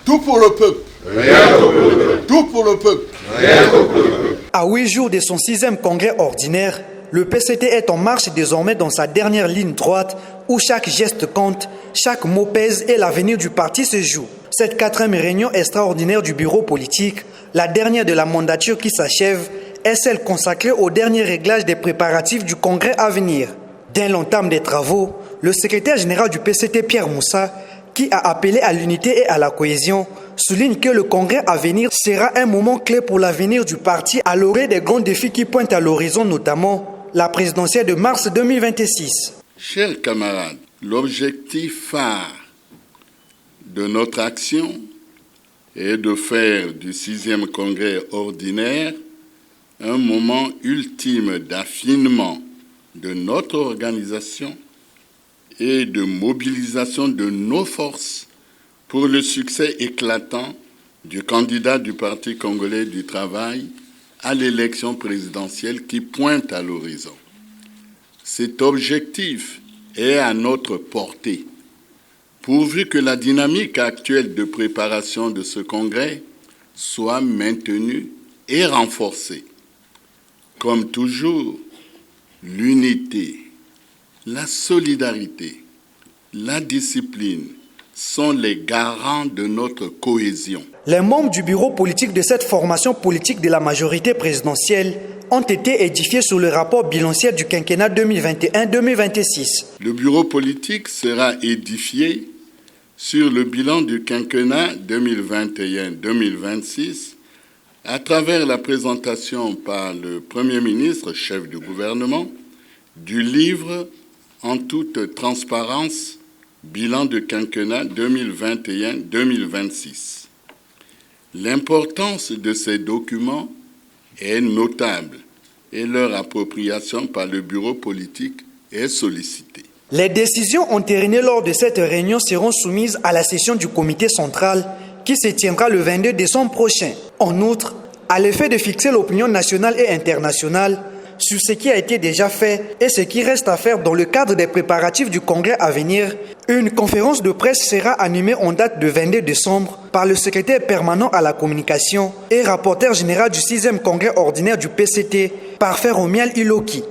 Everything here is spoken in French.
Tout pour le peuple. Rien qu'au peuple. Tout pour le peuple. Rien qu'au peuple. À 8 jours de son 6e congrès ordinaire, le PCT est en marche désormais dans sa dernière ligne droite où chaque geste compte, chaque mot pèse et l'avenir du parti se joue. Cette 4e réunion extraordinaire du bureau politique, la dernière de la mandature qui s'achève, est celle consacrée au dernier réglage des préparatifs du congrès à venir. Dès l'entame des travaux, le secrétaire général du PCT, Pierre Moussa, qui a appelé à l'unité et à la cohésion, souligne que le congrès à venir sera un moment clé pour l'avenir du parti à l'orée des grands défis qui pointent à l'horizon, notamment la présidentielle de mars 2026. Chers camarades, l'objectif phare de notre action est de faire du 6e congrès ordinaire un moment ultime d'affinement de notre organisation et de mobilisation de nos forces pour le succès éclatant du candidat du Parti congolais du travail à l'élection présidentielle qui pointe à l'horizon. Cet objectif est à notre portée, pourvu que la dynamique actuelle de préparation de ce congrès soit maintenue et renforcée. Comme toujours, l'unité, la solidarité, la discipline sont les garants de notre cohésion. Les membres du bureau politique de cette formation politique de la majorité présidentielle ont été édifiés sur le rapport bilanciel du quinquennat 2021-2026. Le bureau politique sera édifié sur le bilan du quinquennat 2021-2026 à travers la présentation par le Premier ministre, chef du gouvernement, du livre en toute transparence, bilan de quinquennat 2021-2026. L'importance de ces documents est notable et leur appropriation par le bureau politique est sollicitée. Les décisions entérinées lors de cette réunion seront soumises à la session du comité central qui se tiendra le 22 décembre prochain. En outre, à l'effet de fixer l'opinion nationale et internationale sur ce qui a été déjà fait et ce qui reste à faire dans le cadre des préparatifs du congrès à venir, une conférence de presse sera animée en date de 22 décembre par le secrétaire permanent à la communication et rapporteur général du 6e congrès ordinaire du PCT, Parfait Romial Iloki.